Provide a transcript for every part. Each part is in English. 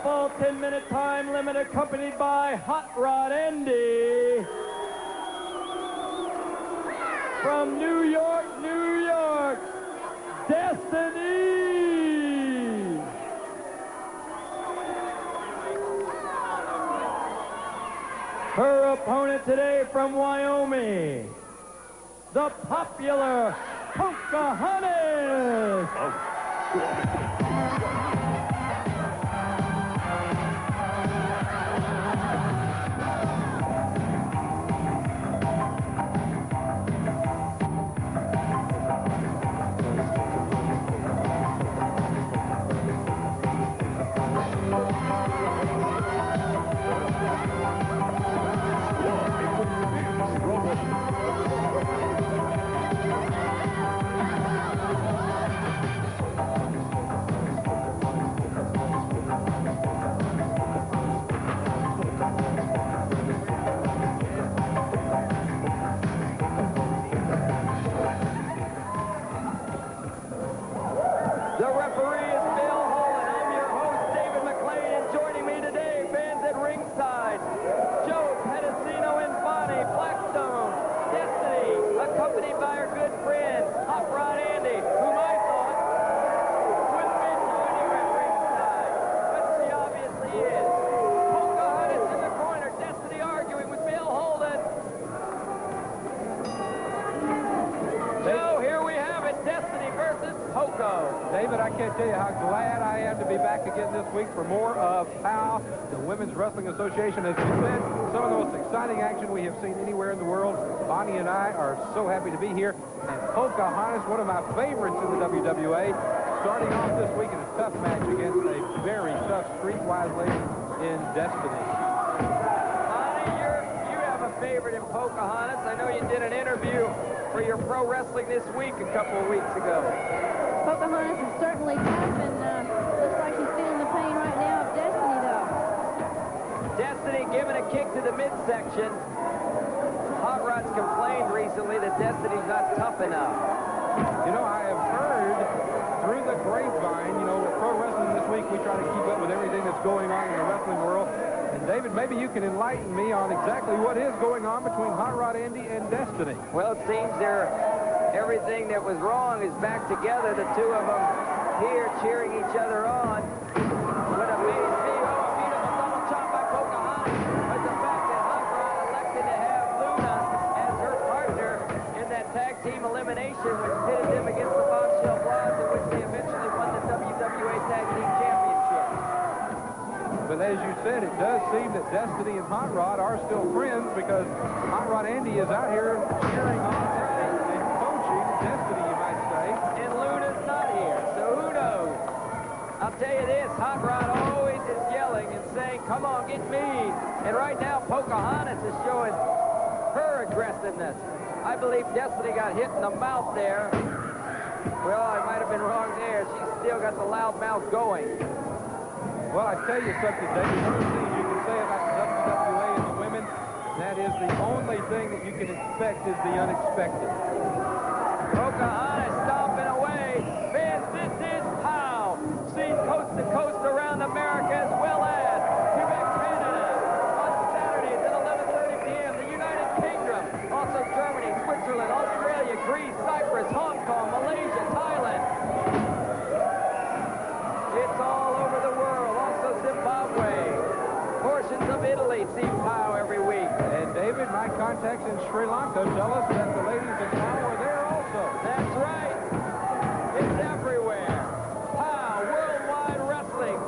full 10-minute time limit, accompanied by Hot Rod Andy. From New York, New York, Destiny. Her opponent today from Wyoming, the popular Pocohontas. Accompanied by her good friend, Hot Rod Andy, whom I thought would have been joining her at ringside, but she obviously is. Pocahontas in the corner, Destiny arguing with Bill Holden. So here we have it, Destiny versus Poco. David, I can't tell you how glad I am to be back again this week for more of POW, the Women's Wrestling Association. As we said, some of the most exciting action we have seen anywhere in the world. Bonnie and I are so happy to be here. And Pocohontas, one of my favorites in the WWA, starting off this week in a tough match against a very tough streetwise lady in Destiny. Bonnie, you have a favorite in Pocahontas. I know you did an interview for your Pro Wrestling This Week a couple of weeks ago. Pocahontas is certainly tough, and looks like she's feeling the pain right now of Destiny, though. Destiny giving a kick to the midsection. Hot Rod's complained recently that Destiny's not tough enough. You know, I have heard through the grapevine, you know, with Pro Wrestling This Week, we try to keep up with everything that's going on in the wrestling world. And David, maybe you can enlighten me on exactly what is going on between Hot Rod Andy and Destiny. Well, it seems everything that was wrong is back together. The two of them here cheering each other on. What amazed me, a beautiful double chop by Pocahontas, was the fact that Hot Rod elected to have Luna as her partner in that tag team elimination, which pitted them against the Bombshell Blondes, in which they eventually won the WWA Tag Team Championship. But as you said, it does seem that Destiny and Hot Rod are still friends, because Hot Rod Andy is out here cheering on and coaching Destiny, you might say. And Luna's not here, so who knows? I'll tell you this, Hot Rod always is yelling and saying, come on, get me. And right now, Pocahontas is showing her aggressiveness. I believe Destiny got hit in the mouth there. Well, I might have been wrong there. She's still got the loud mouth going. Well, I tell you something, David, one of the things you can say about the WWA and the women, that is the only thing that you can expect is the unexpected. Pocahontas stomping away. Fans, this is POW. Seen coast to coast around America as well as Quebec, Canada. On Saturdays at 11:30 p.m. The United Kingdom. Also Germany, Switzerland, Australia, Greece, Cyprus, Hong Kong, Malaysia, Thailand. It's all over the world. Also Zimbabwe. Portions of Italy see POW every week. And David, my contacts in Sri Lanka tell us that the ladies in POW are there also. That's right. It's everywhere. POW, Worldwide Wrestling.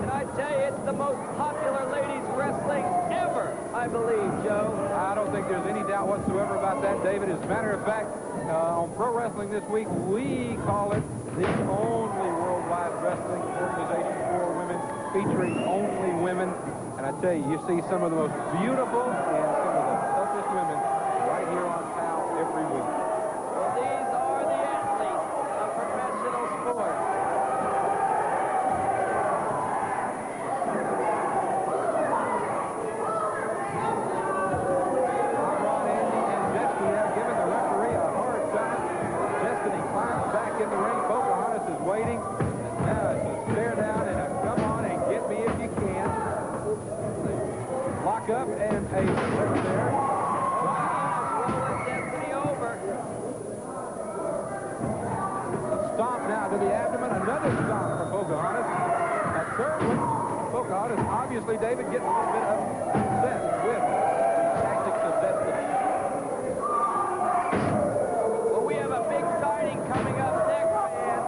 And I tell you, it's the most popular ladies wrestling ever, I believe, Joe. I don't think there's any doubt whatsoever about that, David. As a matter of fact, on Pro Wrestling This Week, we call it the only worldwide wrestling organization for women, featuring only women. And I tell you, you see some of the most beautiful and some of the toughest women right here on POW every week. Well, these are the athletes of professional sport. Ron, Andy, and Destiny have given the referee a hard time. Destiny climbs back in the ring. Pocahontas is waiting. Now it's a stare down and a come on and get me if a slip there. Rolling Destiny over. A stomp now to the abdomen. Another stomp from Pocohontas. A third one. Pocohontas, obviously, David, getting a little bit obsessed with the tactics of Destiny. Well, we have a big sighting coming up next, fans.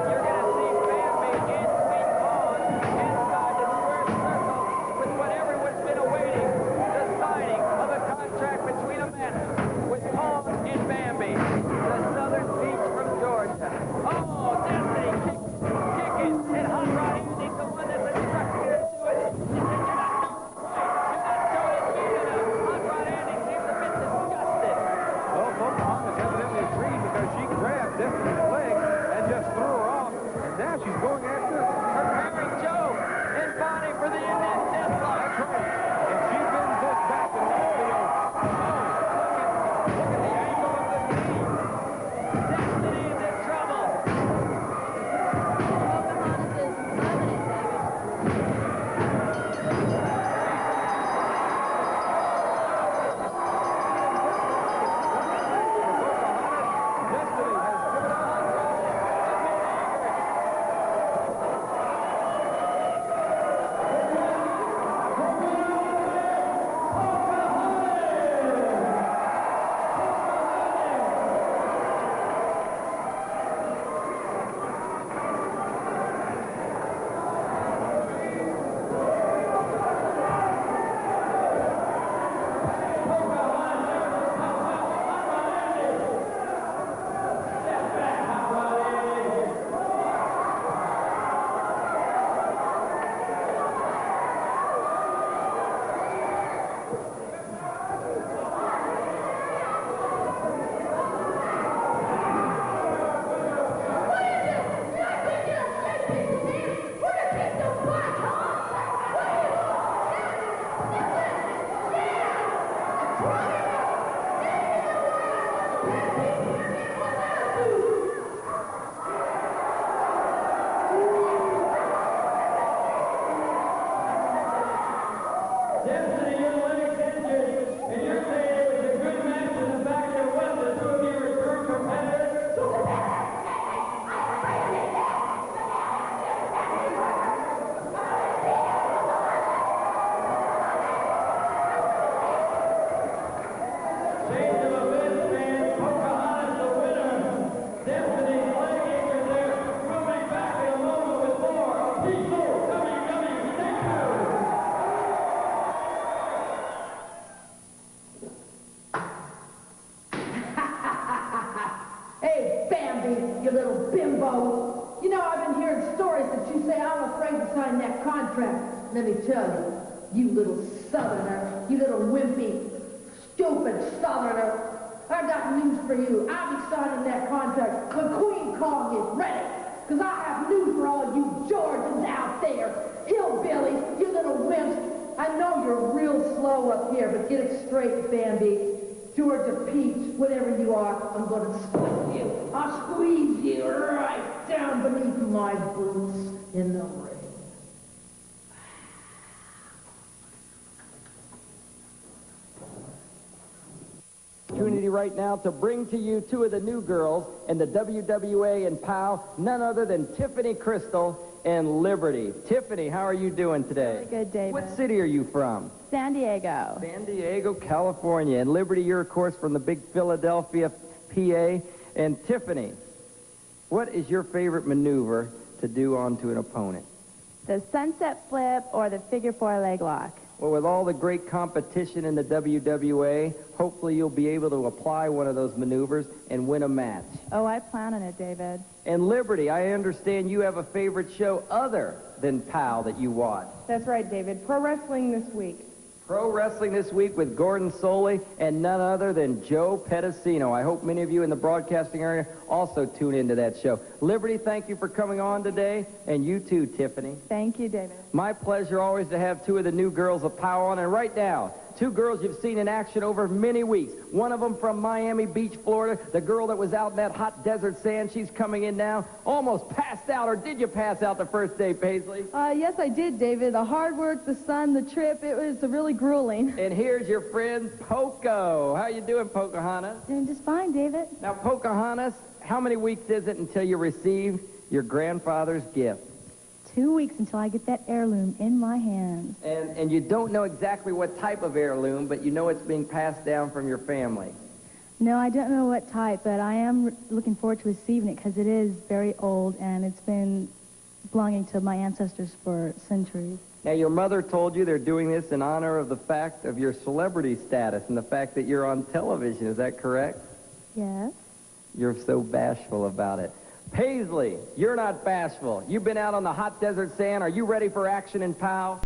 You're going to see Bambi in Sweet Pond inside the square circle with what everyone's been awaiting, the signing of a contract between the men with Pond and Bambi, the southern beach from Georgia. Oh, Destiny kicking, and Hot Rod Andy's the one that's instructing her to do it. She said, you're not doing it mean enough. Hot Rod Andy seems a bit disgusted. Well, Pocohontas evidently agreed because she grabbed Destiny's leg and just threw her off. And now she's going after Preparing Joe and Bonnie for the Indian deathlock. That's right. And she bends this back and all the way. Look at the angle of the knee. Destiny is in trouble. Pocahontas is loving it, David. Destiny has given up. Hey, Bambi, you little bimbo. You know, I've been hearing stories that you say I'm afraid to sign that contract. Let me tell you, you little southerner, you little wimpy, stupid southerner, I got news for you. I'll be signing that contract when Queen Kong is ready. Because I have news for all you Georgians out there. Hillbillies, you little wimps. I know you're real slow up here, but get it straight, Bambi. Georgia Peach, whatever you are, I'm going to squeeze you. I'll squeeze you right down beneath my boots in the ring. Opportunity right now to bring to you two of the new girls in the WWA and POW, none other than Tiffany Krystal and Liberty. Tiffany, how are you doing today? Really good, David. What city are you from? San Diego. San Diego, California. And Liberty, you're, of course, from the big Philadelphia, PA. And Tiffany, what is your favorite maneuver to do onto an opponent? The sunset flip or the figure four leg lock. Well, with all the great competition in the WWA, hopefully you'll be able to apply one of those maneuvers and win a match. Oh, I plan on it, David. And Liberty, I understand you have a favorite show other than POW that you watch. That's right, David. Pro wrestling this week. Pro Wrestling this week with Gordon Soley and none other than Joe Pedicino. I hope many of you in the broadcasting area also tune into that show. Liberty, thank you for coming on today, and you too, Tiffany. Thank you, David. My pleasure always to have two of the new girls of POW on, and right now, Two girls you've seen in action over many weeks. One of them from Miami Beach, Florida. The girl that was out in that hot desert sand, she's coming in now. Almost passed out, or did you pass out the first day, Paisley? Yes, I did, David. The hard work, the sun, the trip, it was really grueling. And here's your friend, Poco. How you doing, Pocahontas? Doing just fine, David. Now, Pocahontas, how many weeks is it until you receive your grandfather's gift? 2 weeks until I get that heirloom in my hands. And you don't know exactly what type of heirloom, but you know it's being passed down from your family. No, I don't know what type, but I am looking forward to receiving it because it is very old and it's been belonging to my ancestors for centuries. Now, your mother told you they're doing this in honor of the fact of your celebrity status and the fact that you're on television. Is that correct? Yes. You're so bashful about it. Paisley, you're not bashful. You've been out on the hot desert sand. Are you ready for action in POW?